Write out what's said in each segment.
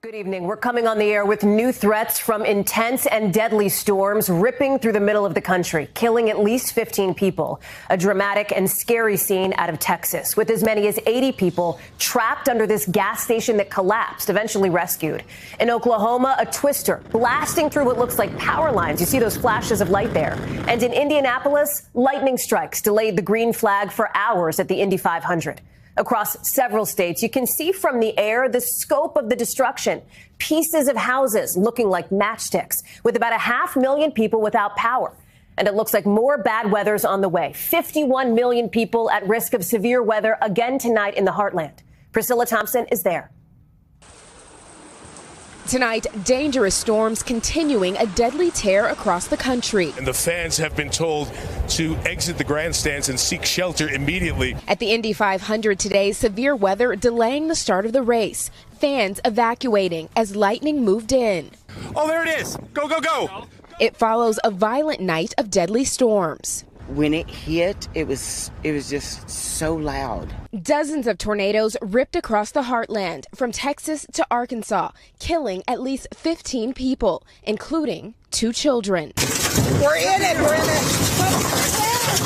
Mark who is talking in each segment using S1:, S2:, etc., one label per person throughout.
S1: Good evening. We're coming on the air with new threats from intense and deadly storms ripping through the middle of the country, killing at least 15 people. A dramatic and scary scene out of Texas, with as many as 80 people trapped under this gas station that collapsed, eventually rescued. In Oklahoma, a twister blasting through what looks like power lines. You see those flashes of light there. And in Indianapolis, lightning strikes delayed the green flag for hours at the Indy 500. Across several states, you can see from the air the scope of the destruction. Pieces of houses looking like matchsticks, with about 500,000 people without power. And it looks like more bad weather's on the way. 51 million people at risk of severe weather again tonight in the Heartland. Priscilla Thompson is there.
S2: Tonight, dangerous storms continuing a deadly tear across the country.
S3: And the fans have been told to exit the grandstands and seek shelter immediately.
S2: At the Indy 500 today, severe weather delaying the start of the race. Fans evacuating as lightning moved in.
S3: Oh, there it is. Go, go, go.
S2: It follows a violent night of deadly storms.
S4: When it hit, it was just so loud.
S2: Dozens of tornadoes ripped across the Heartland, from Texas to Arkansas, killing at least 15 people, including 2 children.
S4: We're in it.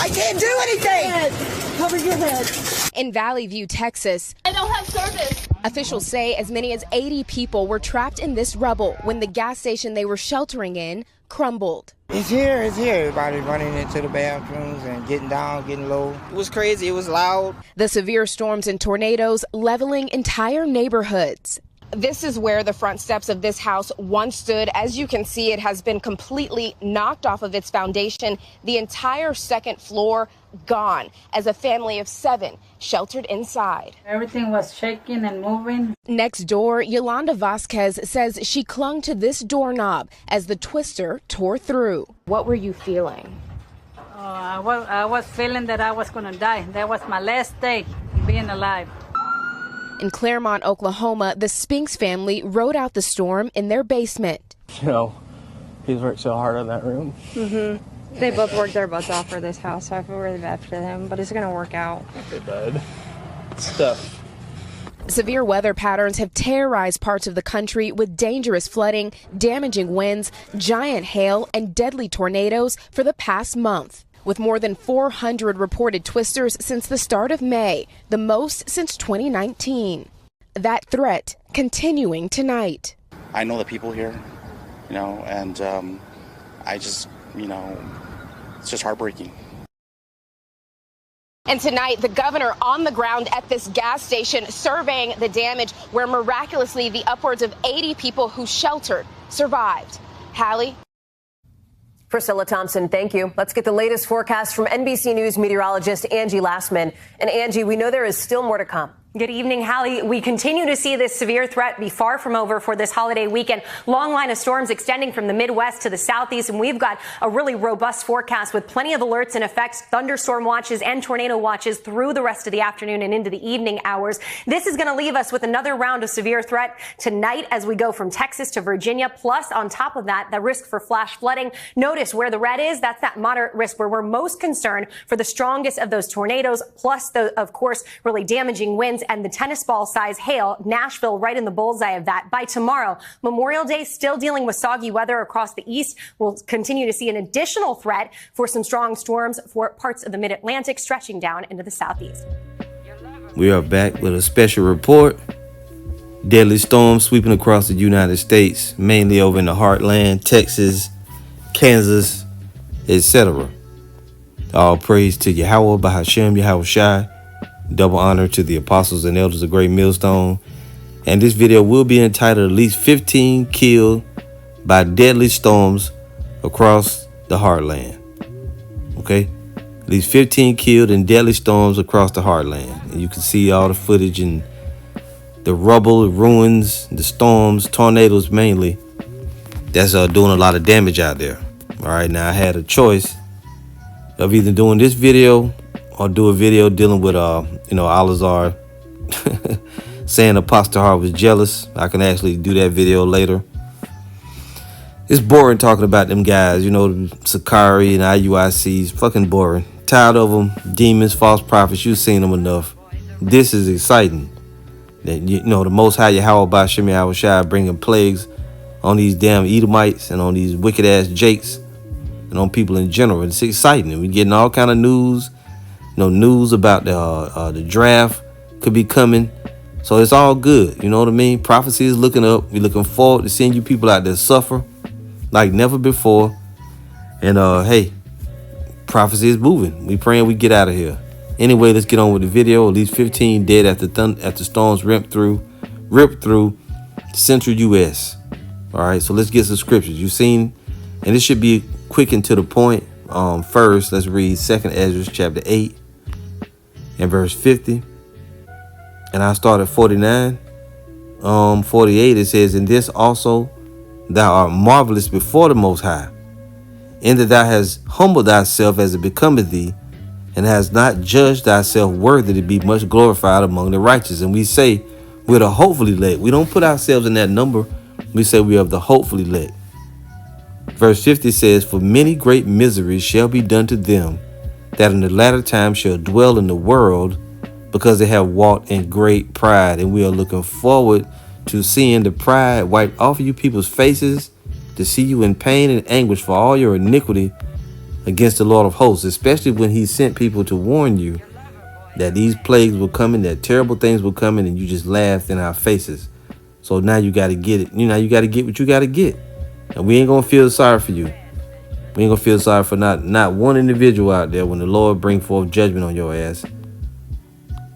S4: I can't do anything.
S5: Cover your head.
S2: In Valley View, Texas,
S5: I don't have service.
S2: Officials say as many as 80 people were trapped in this rubble when the gas station they were sheltering in crumbled.
S6: It's here. Everybody running into the bathrooms and getting down, getting low.
S4: It was crazy. It was loud.
S2: The severe storms and tornadoes leveling entire neighborhoods. This is where the front steps of this house once stood. As you can see, it has been completely knocked off of its foundation. The entire second floor gone as a family of 7 sheltered inside.
S5: Everything was shaking and moving.
S2: Next door, Yolanda Vasquez says she clung to this doorknob as the twister tore through. What were you feeling?
S5: I was feeling that I was going to die. That was my last day being alive.
S2: In Claremont, Oklahoma, the Spinks family rode out the storm in their basement.
S7: You know, he's worked so hard on that room.
S8: They both worked their butts off for this house, so I feel really bad for them, but it's going to work out.
S7: Okay, bud. It's tough.
S2: Severe weather patterns have terrorized parts of the country with dangerous flooding, damaging winds, giant hail, and deadly tornadoes for the past month. With more than 400 reported twisters since the start of May, the most since 2019. That threat continuing tonight.
S9: I know the people here, and I just, it's just heartbreaking.
S2: And tonight, the governor on the ground at this gas station surveying the damage, where miraculously the upwards of 80 people who sheltered survived. Hallie?
S1: Priscilla Thompson, thank you. Let's get the latest forecast from NBC News meteorologist Angie Lastman. And Angie, we know there is still more to come.
S10: Good evening, Hallie. We continue to see this severe threat be far from over for this holiday weekend. Long line of storms extending from the Midwest to the Southeast, and we've got a really robust forecast with plenty of alerts in effect, thunderstorm watches and tornado watches through the rest of the afternoon and into the evening hours. This is going to leave us with another round of severe threat tonight as we go from Texas to Virginia. Plus, on top of that, the risk for flash flooding. Notice where the red is, that's that moderate risk where we're most concerned for the strongest of those tornadoes, plus the, of course, really damaging winds and the tennis ball size hail. Nashville right in the bullseye of that. By tomorrow, Memorial Day, still dealing with soggy weather across the east. We'll continue to see an additional threat for some strong storms for parts of the mid-Atlantic stretching down into the southeast.
S11: We are back with a special report. Deadly storms sweeping across the United States, mainly over in the Heartland, Texas, Kansas, etc. All praise to Yahweh, Bahashem, Yahweh Shai. Double honor to the apostles and elders of Great Millstone. And this video will be entitled At Least 15 Killed by Deadly Storms Across the Heartland. Okay? At least 15 killed in deadly storms across the Heartland. And you can see all the footage and the rubble, the ruins, the storms, tornadoes mainly. That's doing a lot of damage out there. All right, now I had a choice of either doing this video or do a video dealing with, Alazar saying Apostle Hart was jealous. I can actually do that video later. It's boring talking about them guys, Sakari and IUICs. Fucking boring. Tired of them. Demons, false prophets. You've seen them enough. This is exciting. That the Most High Yahweh Bashim Yahweh Shai bringing plagues on these damn Edomites and on these wicked ass Jakes and on people in general. It's exciting. And we're getting all kind of news. News about the draft could be coming. So it's all good. You know what I mean? Prophecy is looking up. We're looking forward to seeing you people out there suffer like never before. And hey, prophecy is moving. We praying we get out of here. Anyway, let's get on with the video. At least 15 dead after storms ripped through central U.S. All right, so let's get some scriptures. You've seen, and this should be quick and to the point. First, let's read 2nd Ezra chapter 8 and verse 50. And I start at 49. 48, it says, "In this also thou art marvelous before the Most High, in that thou hast humbled thyself as it becometh thee, and has not judged thyself worthy to be much glorified among the righteous." And we say we're the hopefully elect. We don't put ourselves in that number. We say we are the hopefully elect. Verse 50 says, "For many great miseries shall be done to them that in the latter time shall dwell in the world, because they have walked in great pride." And we are looking forward to seeing the pride wiped off of you people's faces, to see you in pain and anguish for all your iniquity against the Lord of hosts, especially when he sent people to warn you that these plagues were coming, that terrible things were coming, and you just laughed in our faces. So now you got to get it. You got to get what you got to get. And we ain't going to feel sorry for you. We ain't going to feel sorry for not one individual out there when the Lord bring forth judgment on your ass.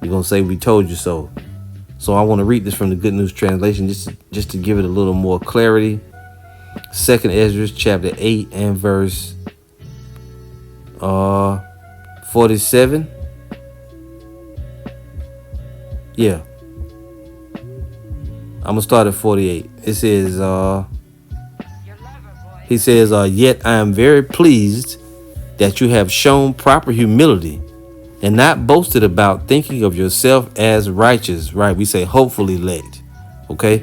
S11: You're going to say, "We told you so." So I want to read this from the Good News Translation just to give it a little more clarity. 2nd Ezra chapter 8 and verse 47. Yeah. I'm gonna start at 48. It says, he says, "Yet I am very pleased that you have shown proper humility and not boasted about thinking of yourself as righteous." Right? We say hopefully elect. Okay?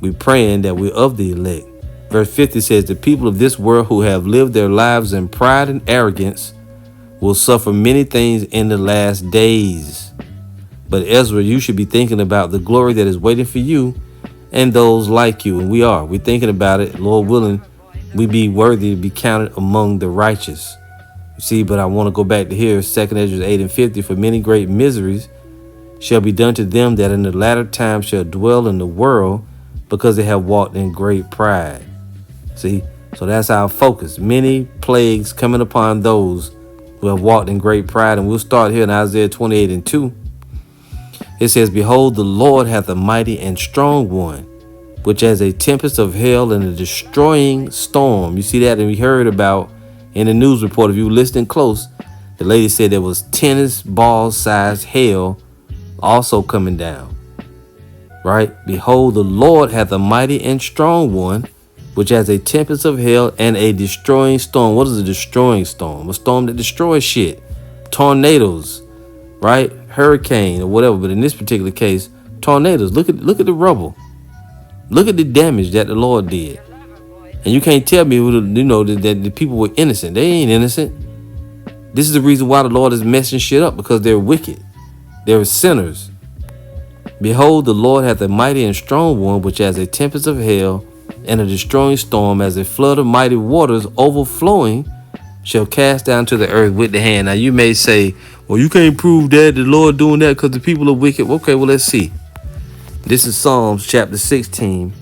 S11: We praying that we're of the elect. Verse 50 says, "The people of this world who have lived their lives in pride and arrogance will suffer many things in the last days. But Ezra, you should be thinking about the glory that is waiting for you and those like you." And we are. We're thinking about it. Lord willing, we be worthy to be counted among the righteous. You see, but I want to go back to here, 2nd Ezra 8 and 50. "For many great miseries shall be done to them that in the latter time shall dwell in the world, because they have walked in great pride." See, so that's our focus. Many plagues coming upon those who have walked in great pride. And we'll start here in Isaiah 28 and 2. It says, "Behold, the Lord hath a mighty and strong one, which as a tempest of hell and a destroying storm." You see that? And we heard about in the news report, if you were listening close, the lady said there was tennis ball sized hail also coming down. Right? "Behold, the Lord hath a mighty and strong one, which has a tempest of hell and a destroying storm." What is a destroying storm? A storm that destroys shit. Tornadoes, right? Hurricane or whatever. But in this particular case, tornadoes. Look at the rubble. Look at the damage that the Lord did. And you can't tell me, that the people were innocent. They ain't innocent. This is the reason why the Lord is messing shit up, because they're wicked. They're sinners. "Behold, the Lord hath a mighty and strong one, which has a tempest of hell and a destroying storm, as a flood of mighty waters overflowing shall cast down to the earth with the hand." Now you may say, "Well, you can't prove that the Lord doing that because the people are wicked." Okay, well, let's see. This is Psalms chapter 16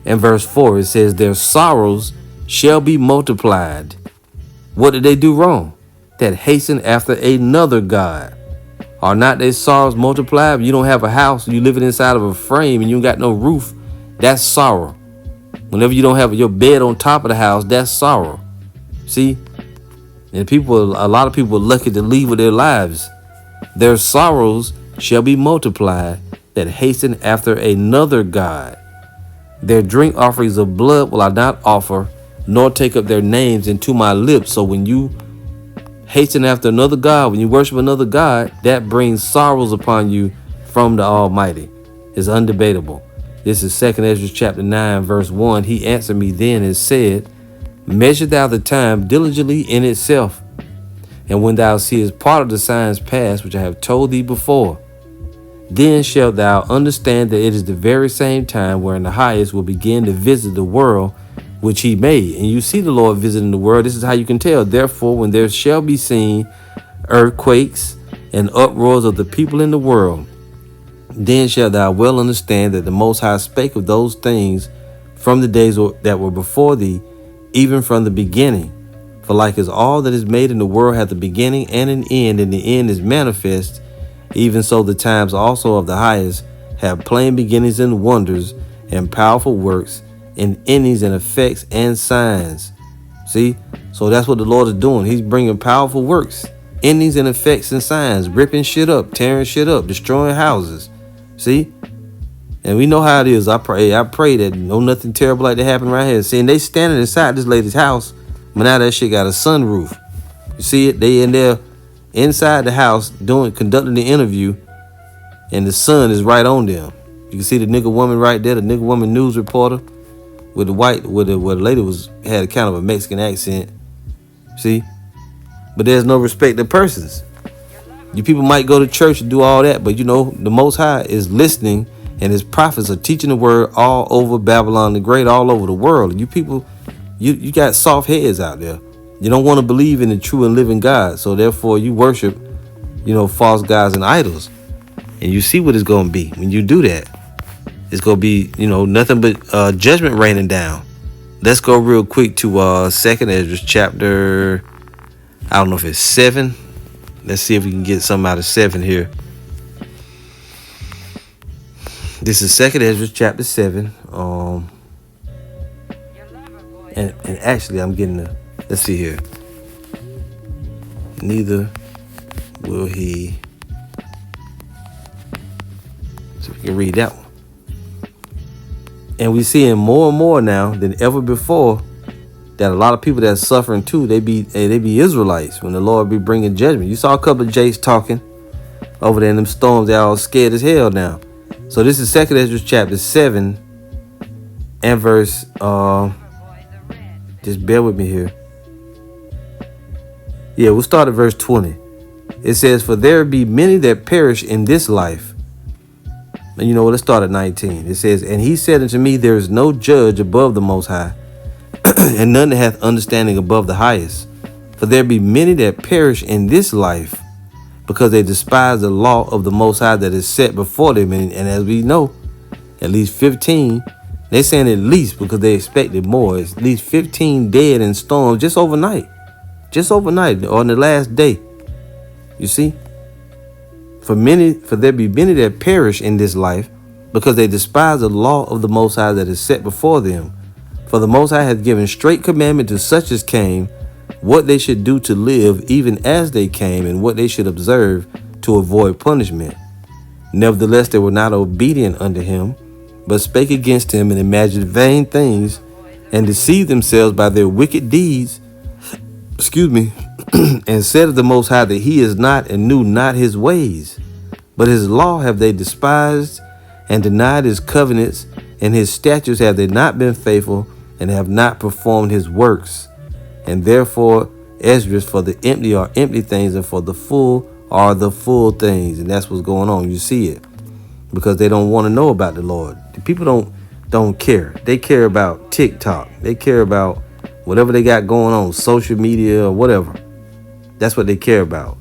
S11: and verse 4. It says, "Their sorrows shall be multiplied." What did they do wrong? "That hasten after another God." Are not their sorrows multiplied? If you don't have a house, you living inside of a frame and you ain't got no roof, that's sorrow. Whenever you don't have your bed on top of the house, that's sorrow. See? And a lot of people are lucky to leave with their lives. "Their sorrows shall be multiplied that hasten after another God. Their drink offerings of blood will I not offer, nor take up their names into my lips." So when you hasten after another God, when you worship another God, that brings sorrows upon you from the Almighty. It's undebatable. This is 2nd Ezra chapter 9 verse 1. "He answered me then and said, Measure thou the time diligently in itself, and when thou seest part of the signs past, which I have told thee before, Then shalt thou understand that it is the very same time wherein the highest will begin to visit the world which he made. And you see the Lord visiting the world. This is how you can tell. Therefore, when there shall be seen earthquakes and uproars of the people in the world, then shalt thou well understand that the Most High spake of those things from the days that were before thee, even from the beginning. For like as all that is made in the world hath a beginning and an end, and the end is manifest, even so the times also of the highest have plain beginnings and wonders and powerful works and endings and effects and signs. See? So that's what the Lord is doing. He's bringing powerful works, endings and effects and signs, ripping shit up, tearing shit up, destroying houses. See? And we know how it is. I pray that no nothing terrible like that happen right here. See, and they standing inside this lady's house, but now that shit got a sunroof. You see it? They in there inside the house conducting the interview, and the sun is right on them. You can see the nigga woman right there, the nigga woman news reporter with the where the lady had a kind of a Mexican accent. See? But there's no respect to persons. You people might go to church and do all that, but you know, the Most High is listening, and his prophets are teaching the word all over Babylon the Great, all over the world. And you people, you got soft heads out there. You don't want to believe in the true and living God. So therefore you worship, false gods and idols. And you see what it's going to be when you do that. It's going to be, nothing but judgment raining down. Let's go real quick to 2nd Ezra chapter, I don't know if it's 7. Let's see if we can get something out of 7 here. This is 2nd Ezra chapter 7. And actually I'm getting let's see here. Neither will he. So we can read that one. And we seeing more and more now than ever before that a lot of people that's suffering too, they be Israelites when the Lord be bringing judgment. You saw a couple of Jays talking over there in them storms. They're all scared as hell now. So this is 2nd Ezra chapter 7 and verse, just bear with me here. Yeah, we'll start at verse 20. It says, for there be many that perish in this life. And you know what? Let's start at 19. It says, and he said unto me, there is no judge above the Most High, and none that hath understanding above the highest. For there be many that perish in this life, because they despise the law of the Most High that is set before them. And as we know, at least 15, they're saying at least because they expected more. It's at least 15 dead in storms just overnight. Just overnight, on the last day. You see? For there be many that perish in this life, because they despise the law of the Most High that is set before them. For the Most High hath given straight commandment to such as came, what they should do to live, even as they came, and what they should observe to avoid punishment. Nevertheless, they were not obedient unto him, but spake against him and imagined vain things, and deceived themselves by their wicked deeds. And said of the Most High that he is not, and knew not his ways. But his law have they despised, and denied his covenants, and his statutes have they not been faithful, and have not performed his works. And therefore Esdras, for the empty are empty things, and for the full are the full things. And that's what's going on. You see it. Because they don't want to know about the Lord. The people don't care. They care about TikTok. They care about whatever they got going on, social media or whatever. That's what they care about.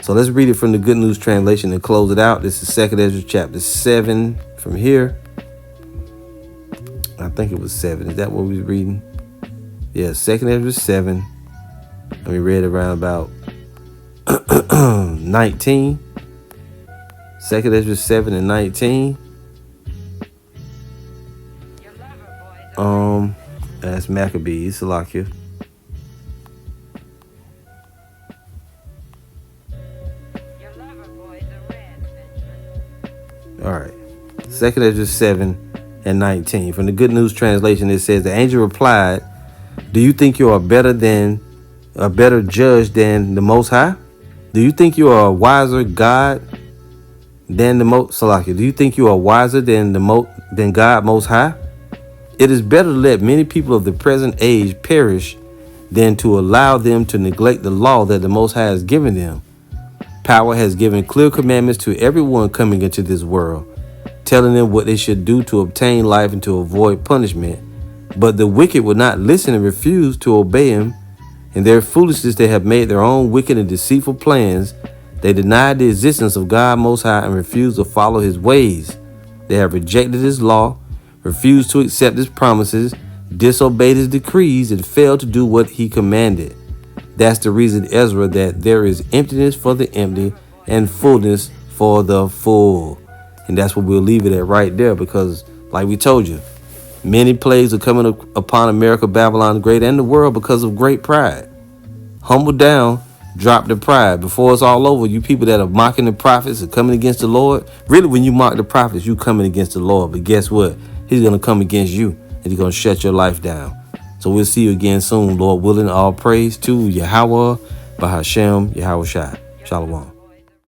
S11: So let's read it from the Good News Translation and close it out. This is 2nd Ezra chapter 7 from here. I think it was 7. Is that what we was reading? Yeah, 2nd Ezra 7. And we read around about 19. 2nd Ezra 7 and 19. That's Maccabees, Salakia. All right. 2nd Ezra 7 and 19. From the Good News Translation, it says, the angel replied, do you think you are a better judge than the Most High? Do you think you are a wiser God than the Salakia? Do you think you are wiser than God Most High? It is better to let many people of the present age perish than to allow them to neglect the law that the Most High has given them. Power has given clear commandments to everyone coming into this world, telling them what they should do to obtain life and to avoid punishment. But the wicked will not listen and refuse to obey him. In their foolishness, they have made their own wicked and deceitful plans. They denied the existence of God Most High and refused to follow his ways. They have rejected his law, refused to accept his promises, disobeyed his decrees, and failed to do what he commanded. That's the reason, Ezra, that there is emptiness for the empty and fullness for the full. And that's what we'll leave it at right there, because like we told you, many plagues are coming upon America, Babylon the Great, and the world because of great pride. Humble down, drop the pride. Before it's all over, you people that are mocking the prophets and coming against the Lord, really when you mock the prophets, you coming against the Lord. But guess what? He's going to come against you, and he's going to shut your life down. So we'll see you again soon, Lord willing. All praise to Yahweh, Bahashem, Yahweh Shai. Shalom.